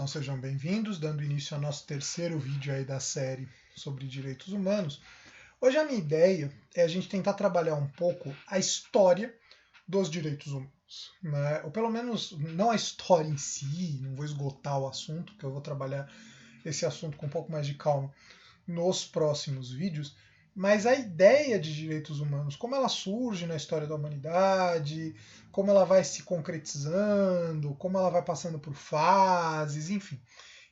Então sejam bem-vindos, dando início ao nosso terceiro vídeo aí da série sobre direitos humanos. Hoje a minha ideia é a gente tentar trabalhar um pouco a história dos direitos humanos, né? Ou pelo menos não a história em si, não vou esgotar o assunto, porque eu vou trabalhar esse assunto com um pouco mais de calma nos próximos vídeos, mas a ideia de direitos humanos, como ela surge na história da humanidade, como ela vai se concretizando, como ela vai passando por fases, enfim.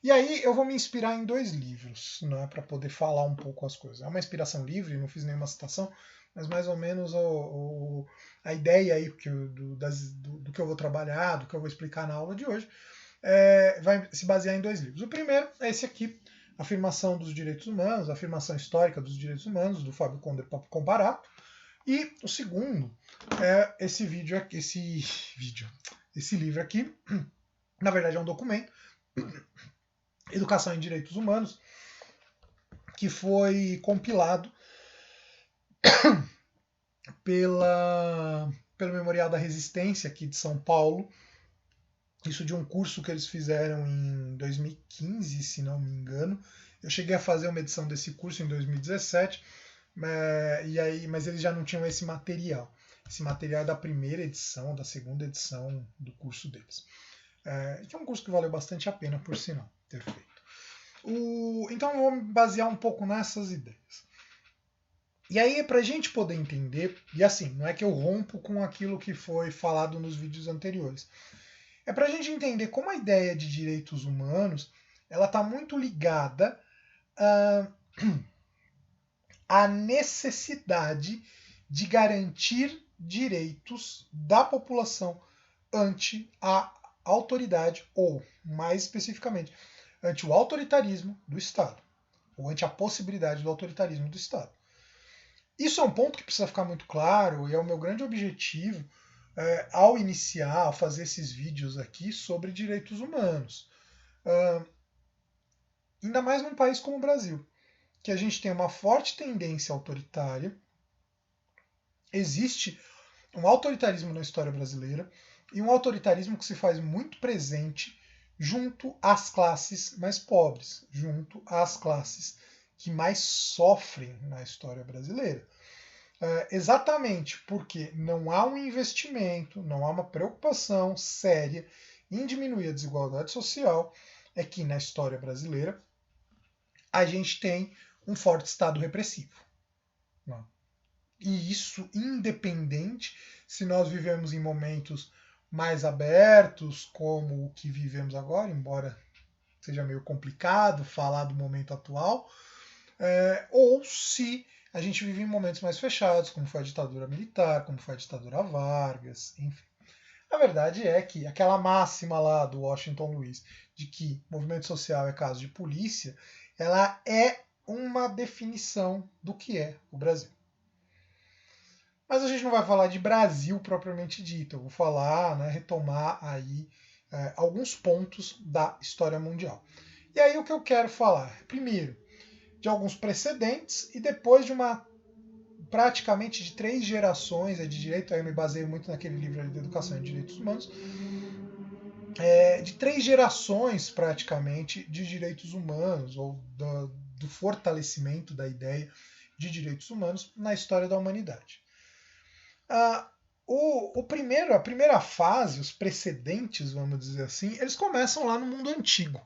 E aí eu vou me inspirar em dois livros, né, para poder falar um pouco as coisas. É uma inspiração livre, não fiz nenhuma citação, mas mais ou menos a ideia aí do que eu vou trabalhar, do que eu vou explicar na aula de hoje, vai se basear em dois livros. O primeiro é esse aqui, Afirmação dos Direitos Humanos, Afirmação Histórica dos Direitos Humanos, do Fábio Comparato. E o segundo é esse livro aqui, na verdade é um documento, Educação em Direitos Humanos, que foi compilado pelo Memorial da Resistência aqui de São Paulo, isso de um curso que eles fizeram em 2015, se não me engano. Eu cheguei a fazer uma edição desse curso em 2017, mas eles já não tinham esse material. Esse material é da primeira edição, da segunda edição do curso deles. Que é um curso que valeu bastante a pena, por sinal, ter feito. Então eu vou me basear um pouco nessas ideias. E aí, para a gente poder entender, e assim, não é que eu rompo com aquilo que foi falado nos vídeos anteriores, é para a gente entender como a ideia de direitos humanos ela está muito ligada à necessidade de garantir direitos da população ante a autoridade, ou, mais especificamente, ante o autoritarismo do Estado, ou ante a possibilidade do autoritarismo do Estado. Isso é um ponto que precisa ficar muito claro e é o meu grande objetivo ao iniciar, ao fazer esses vídeos aqui sobre direitos humanos. Ainda mais num país como o Brasil, que a gente tem uma forte tendência autoritária, existe um autoritarismo na história brasileira e um autoritarismo que se faz muito presente junto às classes mais pobres, junto às classes que mais sofrem na história brasileira. Exatamente porque não há um investimento, não há uma preocupação séria em diminuir a desigualdade social, é que na história brasileira a gente tem um forte Estado repressivo. E isso independente se nós vivemos em momentos mais abertos, como o que vivemos agora, embora seja meio complicado falar do momento atual, ou se a gente vive em momentos mais fechados, como foi a ditadura militar, como foi a ditadura Vargas, enfim. A verdade é que aquela máxima lá do Washington Luiz, de que movimento social é caso de polícia, ela é uma definição do que é o Brasil. Mas a gente não vai falar de Brasil propriamente dito, eu vou falar, retomar aí alguns pontos da história mundial. E aí o que eu quero falar? Primeiro, de alguns precedentes e depois de praticamente de 3 gerações de direito, aí eu me baseio muito naquele livro ali de Educação e Direitos Humanos, de 3 gerações praticamente de direitos humanos, ou do fortalecimento da ideia de direitos humanos na história da humanidade. A primeira fase, os precedentes, vamos dizer assim, eles começam lá no mundo antigo.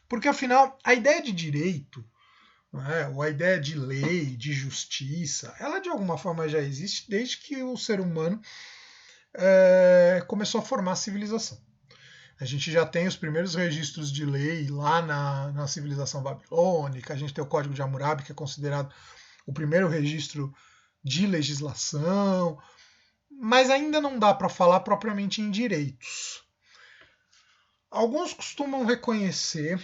Porque afinal, a ideia de direito, ou a ideia de lei, de justiça, ela de alguma forma já existe desde que o ser humano começou a formar a civilização. A gente já tem os primeiros registros de lei lá na civilização babilônica, a gente tem o Código de Hammurabi, que é considerado o primeiro registro de legislação, mas ainda não dá para falar propriamente em direitos. Alguns costumam reconhecer,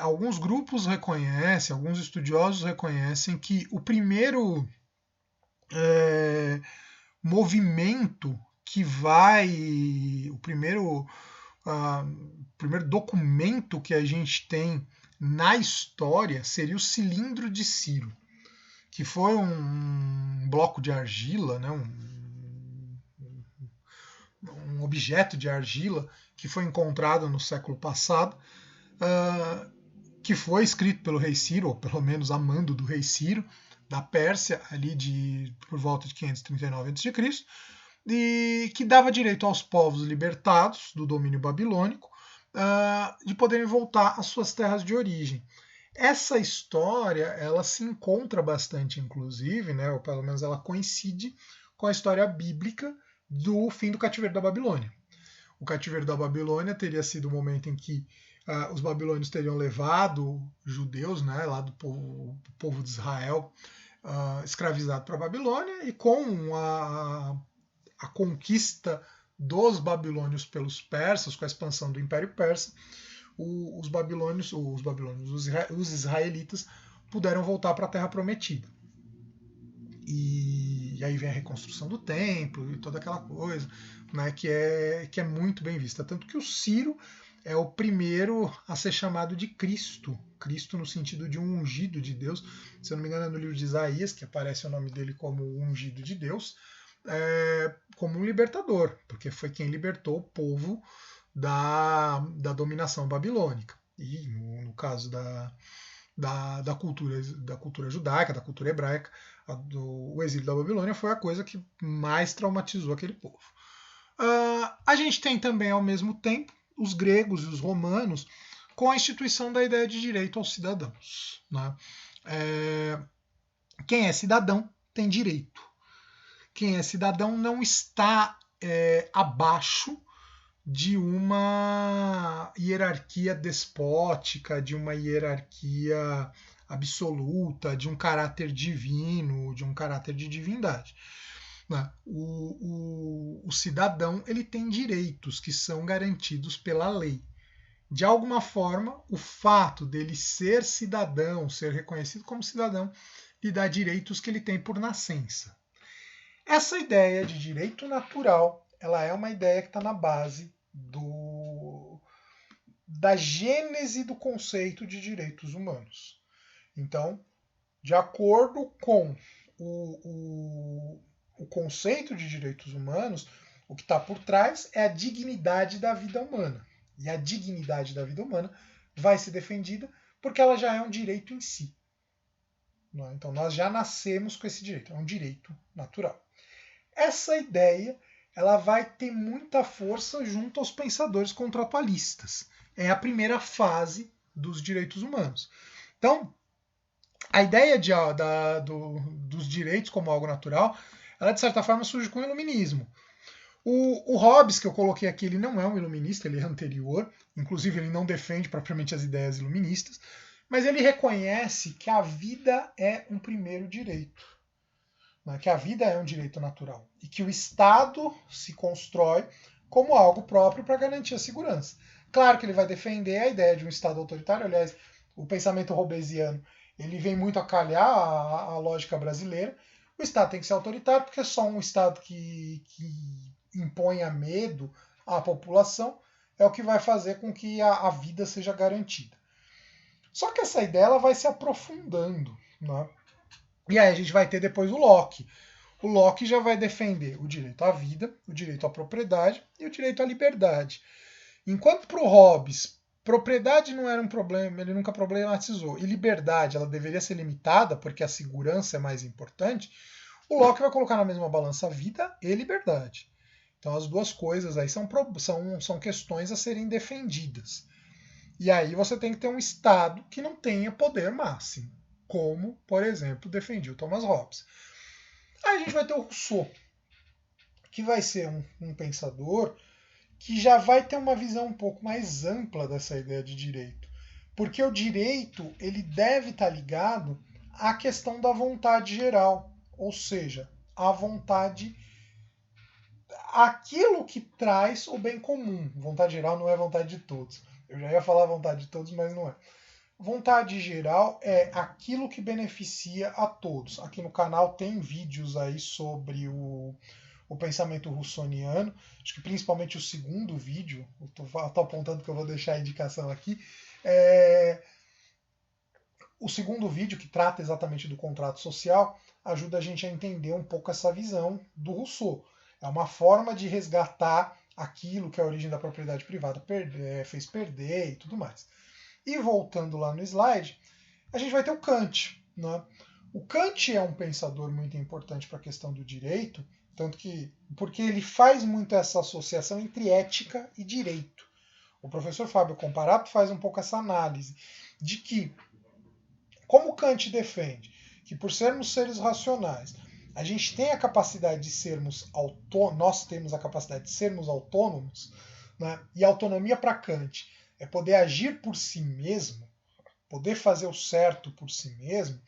alguns grupos reconhecem, alguns estudiosos reconhecem que o primeiro movimento que o primeiro documento que a gente tem na história seria o Cilindro de Ciro, que foi um bloco de argila, um objeto de argila que foi encontrado no século passado, que foi escrito pelo rei Ciro, ou pelo menos a mando do rei Ciro, da Pérsia, ali por volta de 539 a.C., e que dava direito aos povos libertados do domínio babilônico de poderem voltar às suas terras de origem. Essa história ela se encontra bastante, inclusive, né, ou pelo menos ela coincide com a história bíblica do fim do cativeiro da Babilônia. O cativeiro da Babilônia teria sido o momento em que os babilônios teriam levado judeus, né, lá do povo de Israel, escravizado para a Babilônia, e com a conquista dos babilônios pelos persas, com a expansão do Império Persa, os israelitas puderam voltar para a Terra Prometida. E aí vem a reconstrução do templo e toda aquela coisa, né, que é muito bem vista. Tanto que o Ciro é o primeiro a ser chamado de Cristo. Cristo no sentido de um ungido de Deus. Se eu não me engano, é no livro de Isaías, que aparece o nome dele como o ungido de Deus, como um libertador, porque foi quem libertou o povo da dominação babilônica. E no caso da cultura judaica, da cultura hebraica, o exílio da Babilônia foi a coisa que mais traumatizou aquele povo. A gente tem também, ao mesmo tempo, os gregos e os romanos com a instituição da ideia de direito aos cidadãos. Né? Quem é cidadão tem direito. Quem é cidadão não está abaixo de uma hierarquia despótica, de uma hierarquia absoluta, de um caráter divino, de um caráter de divindade. O cidadão ele tem direitos que são garantidos pela lei. De alguma forma, o fato dele ser cidadão, ser reconhecido como cidadão, lhe dá direitos que ele tem por nascença. Essa ideia de direito natural, ela é uma ideia que está na base da gênese do conceito de direitos humanos. Então, de acordo com o conceito de direitos humanos, o que está por trás é a dignidade da vida humana. E a dignidade da vida humana vai ser defendida porque ela já é um direito em si. Então, nós já nascemos com esse direito, é um direito natural. Essa ideia ela vai ter muita força junto aos pensadores contratualistas. É a primeira fase dos direitos humanos. Então, a ideia dos direitos como algo natural, ela de certa forma surge com o iluminismo. O Hobbes, que eu coloquei aqui, ele não é um iluminista, ele é anterior, inclusive ele não defende propriamente as ideias iluministas, mas ele reconhece que a vida é um primeiro direito, né, que a vida é um direito natural e que o Estado se constrói como algo próprio para garantir a segurança. Claro que ele vai defender a ideia de um Estado autoritário, aliás, o pensamento hobbesiano ele vem muito a calhar a lógica brasileira. O Estado tem que ser autoritário porque é só um Estado que imponha medo à população é o que vai fazer com que a vida seja garantida. Só que essa ideia ela vai se aprofundando, né? E aí a gente vai ter depois o Locke. O Locke já vai defender o direito à vida, o direito à propriedade e o direito à liberdade. Enquanto para o Hobbes, propriedade não era um problema, ele nunca problematizou, e liberdade ela deveria ser limitada porque a segurança é mais importante, o Locke vai colocar na mesma balança vida e liberdade. Então as duas coisas aí são questões a serem defendidas. E aí você tem que ter um Estado que não tenha poder máximo, como, por exemplo, defendia o Thomas Hobbes. Aí a gente vai ter o Rousseau, que vai ser um pensador que já vai ter uma visão um pouco mais ampla dessa ideia de direito. Porque o direito ele deve estar ligado à questão da vontade geral, ou seja, a vontade, aquilo que traz o bem comum. Vontade geral não é vontade de todos. Eu já ia falar vontade de todos, mas não é. Vontade geral é aquilo que beneficia a todos. Aqui no canal tem vídeos aí sobre o pensamento russoniano, acho que principalmente o segundo vídeo, estou apontando que eu vou deixar a indicação aqui, o segundo vídeo, que trata exatamente do contrato social, ajuda a gente a entender um pouco essa visão do Rousseau. É uma forma de resgatar aquilo que a origem da propriedade privada fez perder e tudo mais. E voltando lá no slide, a gente vai ter o Kant. Né? O Kant é um pensador muito importante para a questão do direito, tanto que porque ele faz muito essa associação entre ética e direito. O professor Fábio Comparato faz um pouco essa análise de que, como Kant defende que por sermos seres racionais, a gente tem a capacidade de sermos autônomos, nós temos a capacidade de sermos autônomos, né? E a autonomia para Kant é poder agir por si mesmo, poder fazer o certo por si mesmo.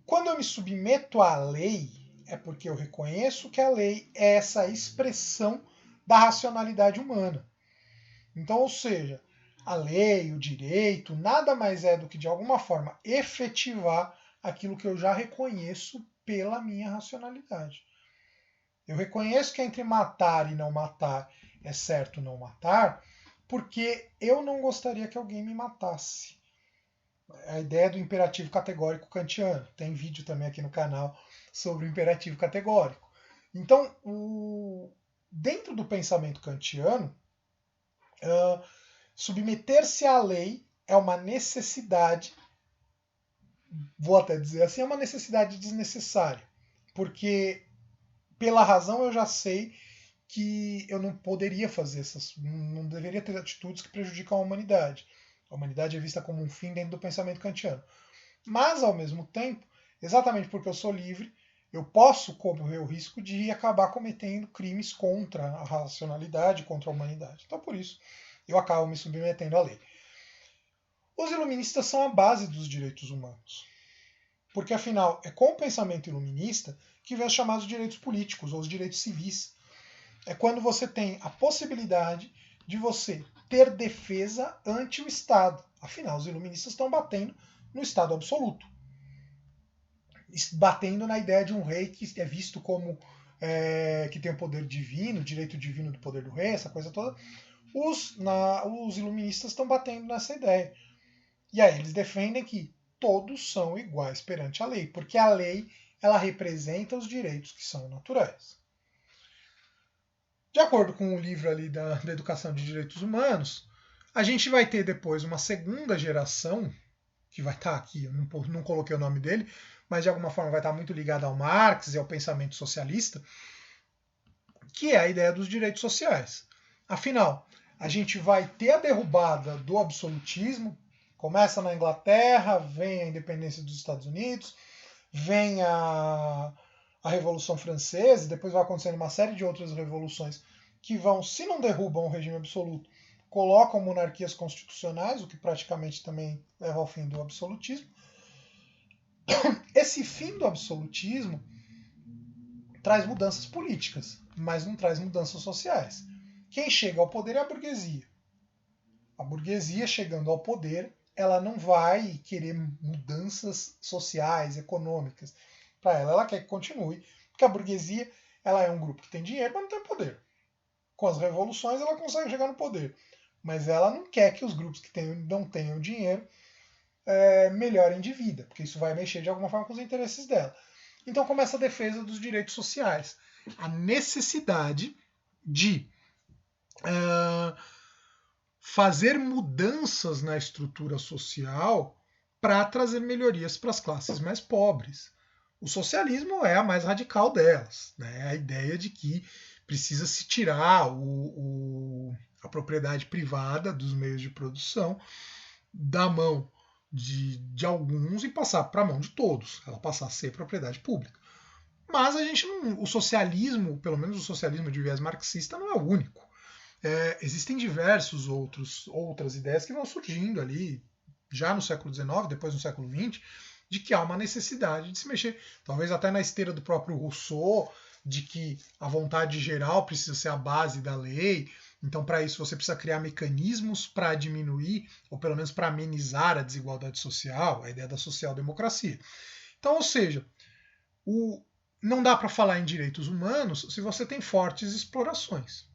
Quando eu me submeto à lei, é porque eu reconheço que a lei é essa expressão da racionalidade humana. Então, ou seja, a lei, o direito, nada mais é do que, de alguma forma, efetivar aquilo que eu já reconheço pela minha racionalidade. Eu reconheço que entre matar e não matar é certo não matar, porque eu não gostaria que alguém me matasse. A ideia do imperativo categórico kantiano. Tem vídeo também aqui no canal sobre o imperativo categórico. Então, dentro do pensamento kantiano, submeter-se à lei é uma necessidade, vou até dizer assim, é uma necessidade desnecessária. Porque, pela razão, eu já sei que eu não poderia fazer não deveria ter atitudes que prejudicam a humanidade. A humanidade é vista como um fim dentro do pensamento kantiano. Mas, ao mesmo tempo, exatamente porque eu sou livre, eu posso correr o risco de acabar cometendo crimes contra a racionalidade, contra a humanidade. Então, por isso, eu acabo me submetendo à lei. Os iluministas são a base dos direitos humanos. Porque, afinal, é com o pensamento iluminista que vem os chamados direitos políticos, ou os direitos civis. É quando você tem a possibilidade de você ter defesa ante o Estado. Afinal, os iluministas estão batendo no Estado absoluto. Batendo na ideia de um rei que é visto como que tem o poder divino, o direito divino do poder do rei, essa coisa toda. Os iluministas estão batendo nessa ideia. E aí eles defendem que todos são iguais perante a lei, porque a lei ela representa os direitos que são naturais. De acordo com o livro ali da Educação de Direitos Humanos, a gente vai ter depois uma segunda geração, que vai estar aqui, eu não coloquei o nome dele, mas de alguma forma vai estar muito ligada ao Marx e ao pensamento socialista, que é a ideia dos direitos sociais. Afinal, a gente vai ter a derrubada do absolutismo, começa na Inglaterra, vem a independência dos Estados Unidos, vem a Revolução Francesa, depois vai acontecendo uma série de outras revoluções que vão, se não derrubam o regime absoluto, colocam monarquias constitucionais, o que praticamente também leva ao fim do absolutismo. Esse fim do absolutismo traz mudanças políticas, mas não traz mudanças sociais. Quem chega ao poder é a burguesia. A burguesia, chegando ao poder, ela não vai querer mudanças sociais, econômicas. Para ela quer que continue, porque a burguesia ela é um grupo que tem dinheiro, mas não tem poder. Com as revoluções ela consegue chegar no poder, mas ela não quer que os grupos que não tenham dinheiro melhorem de vida, porque isso vai mexer de alguma forma com os interesses dela. Então começa a defesa dos direitos sociais, a necessidade de fazer mudanças na estrutura social para trazer melhorias para as classes mais pobres. O socialismo é a mais radical delas, né? A ideia de que precisa se tirar a propriedade privada dos meios de produção da mão de alguns e passar para a mão de todos, ela passar a ser propriedade pública. Mas a gente não, o socialismo, pelo menos o socialismo de viés marxista, não é o único. Existem diversos outras ideias que vão surgindo ali, já no século XIX, depois no século XX, de que há uma necessidade de se mexer, talvez até na esteira do próprio Rousseau, de que a vontade geral precisa ser a base da lei. Então, para isso, você precisa criar mecanismos para diminuir, ou pelo menos para amenizar a desigualdade social, a ideia da social-democracia. Então, ou seja, não dá para falar em direitos humanos se você tem fortes explorações,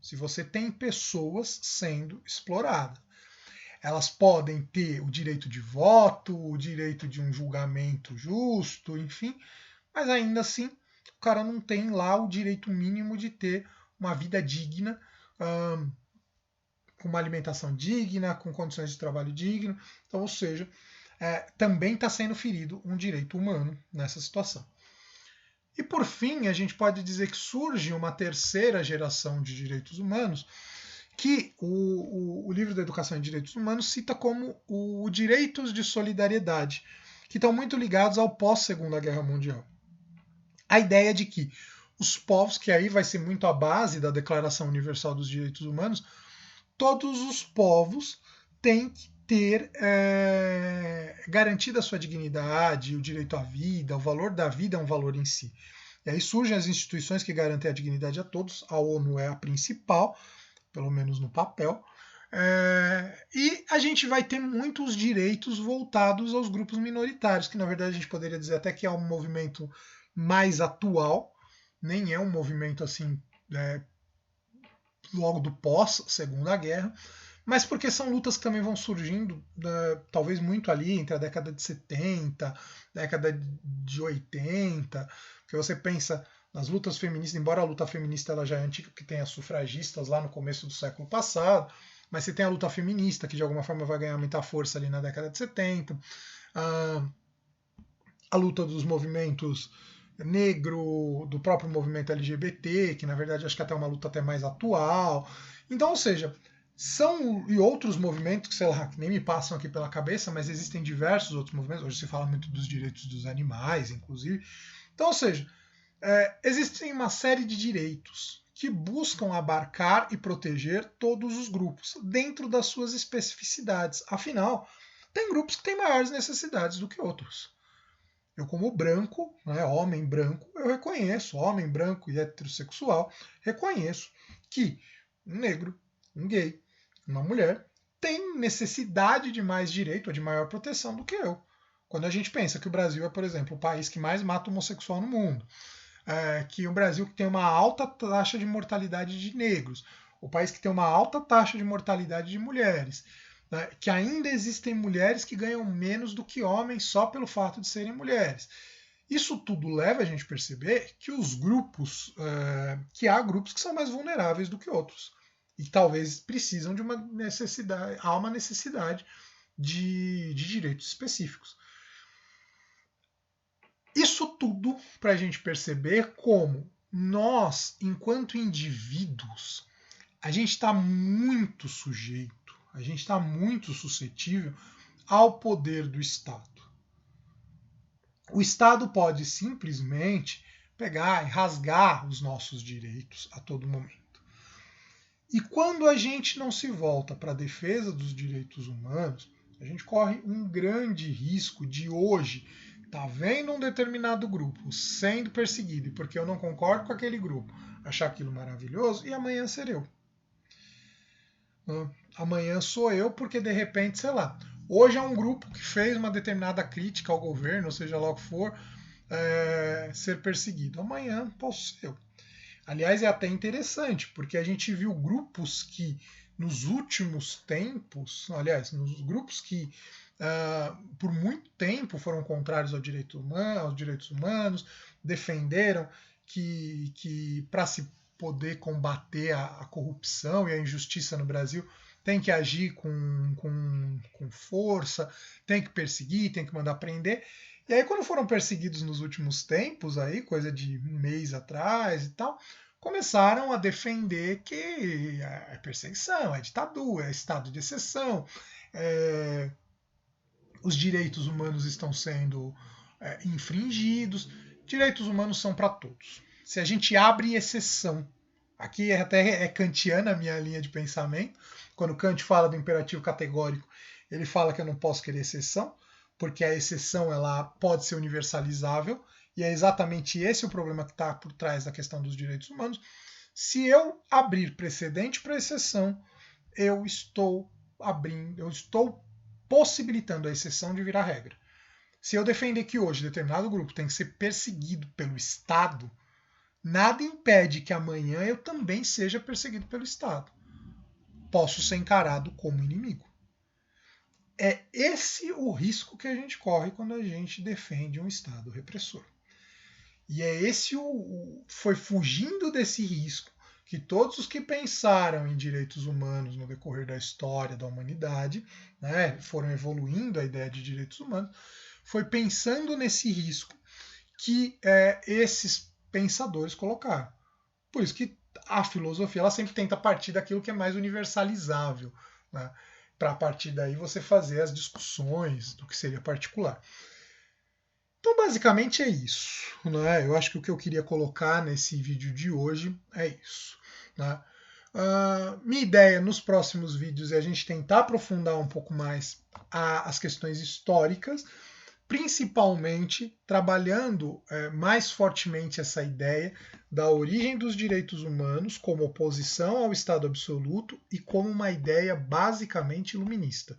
se você tem pessoas sendo exploradas. Elas podem ter o direito de voto, o direito de um julgamento justo, enfim, mas ainda assim o cara não tem lá o direito mínimo de ter uma vida digna com uma alimentação digna, com condições de trabalho digno. Então, ou seja, também está sendo ferido um direito humano nessa situação. E por fim, a gente pode dizer que surge uma terceira geração de direitos humanos, que o livro da Educação em Direitos Humanos cita como o direitos de solidariedade, que estão muito ligados ao pós-Segunda Guerra Mundial. A ideia de que os povos, que aí vai ser muito a base da Declaração Universal dos Direitos Humanos, todos os povos têm que ter garantida a sua dignidade, o direito à vida, o valor da vida é um valor em si. E aí surgem as instituições que garantem a dignidade a todos, a ONU é a principal, pelo menos no papel, e a gente vai ter muitos direitos voltados aos grupos minoritários, que na verdade a gente poderia dizer até que é um movimento mais atual, nem é um movimento assim logo do pós-Segunda Guerra, mas porque são lutas que também vão surgindo, talvez muito ali entre a década de 70, década de 80, que você pensa nas lutas feministas, embora a luta feminista ela já é antiga, que tem as sufragistas lá no começo do século passado, mas você tem a luta feminista, que de alguma forma vai ganhar muita força ali na década de 70, a luta dos movimentos negro, do próprio movimento LGBT, que na verdade acho que até é uma luta até mais atual. Então, ou seja, e outros movimentos que, sei lá, que nem me passam aqui pela cabeça, mas existem diversos outros movimentos. Hoje se fala muito dos direitos dos animais, inclusive. Então, ou seja, existem uma série de direitos que buscam abarcar e proteger todos os grupos, dentro das suas especificidades. Afinal, tem grupos que têm maiores necessidades do que outros. Eu, como branco, homem branco, eu reconheço, homem branco e heterossexual, reconheço que um negro, um gay, uma mulher tem necessidade de mais direito ou de maior proteção do que eu. Quando a gente pensa que o Brasil é, por exemplo, o país que mais mata homossexual no mundo, que o Brasil tem uma alta taxa de mortalidade de negros, o país que tem uma alta taxa de mortalidade de mulheres, que ainda existem mulheres que ganham menos do que homens só pelo fato de serem mulheres. Isso tudo leva a gente a perceber que os grupos, que há grupos que são mais vulneráveis do que outros e que talvez precisam de uma necessidade, há uma necessidade de direitos específicos. Isso tudo para a gente perceber como nós, enquanto indivíduos, a gente está muito sujeito, a gente está muito suscetível ao poder do Estado. O Estado pode simplesmente pegar e rasgar os nossos direitos a todo momento. E quando a gente não se volta para a defesa dos direitos humanos, a gente corre um grande risco de hoje estar vendo um determinado grupo sendo perseguido e porque eu não concordo com aquele grupo, achar aquilo maravilhoso e amanhã ser eu. Amanhã sou eu porque de repente, sei lá, hoje é um grupo que fez uma determinada crítica ao governo, ou seja lá o que for, ser perseguido. Amanhã posso ser eu. Aliás, é até interessante, porque a gente viu grupos que nos últimos tempos, nos grupos que por muito tempo foram contrários aos direitos humanos, defenderam que para se poder combater a corrupção e a injustiça no Brasil, tem que agir com força, tem que perseguir, tem que mandar prender. E aí, quando foram perseguidos nos últimos tempos, aí, coisa de um mês atrás e tal, começaram a defender que é perseguição, é ditadura, é estado de exceção, os direitos humanos estão sendo infringidos. Direitos humanos são para todos. Se a gente abre exceção, aqui até é kantiana a minha linha de pensamento, quando Kant fala do imperativo categórico, ele fala que eu não posso querer exceção, porque a exceção ela pode ser universalizável, e é exatamente esse o problema que está por trás da questão dos direitos humanos. Se eu abrir precedente para exceção, eu estou possibilitando a exceção de virar regra. Se eu defender que hoje determinado grupo tem que ser perseguido pelo Estado, nada impede que amanhã eu também seja perseguido pelo Estado. Posso ser encarado como inimigo. É esse o risco que a gente corre quando a gente defende um Estado repressor. E é esse foi fugindo desse risco que todos os que pensaram em direitos humanos no decorrer da história da humanidade, né, foram evoluindo a ideia de direitos humanos, foi pensando nesse risco que esses pensadores colocaram. Por isso que a filosofia ela sempre tenta partir daquilo que é mais universalizável, né, para a partir daí você fazer as discussões do que seria particular. Então, basicamente é isso. Né? Eu acho que o que eu queria colocar nesse vídeo de hoje é isso. Né? Minha ideia nos próximos vídeos é a gente tentar aprofundar um pouco mais as questões históricas, principalmente trabalhando mais fortemente essa ideia da origem dos direitos humanos como oposição ao Estado absoluto e como uma ideia basicamente iluminista.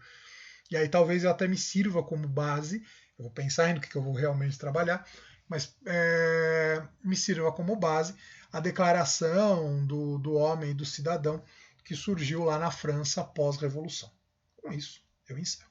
E aí talvez eu até me sirva como base, eu vou pensar no que eu vou realmente trabalhar, mas me sirva como base a declaração do homem e do cidadão que surgiu lá na França pós-revolução. Com isso, eu encerro.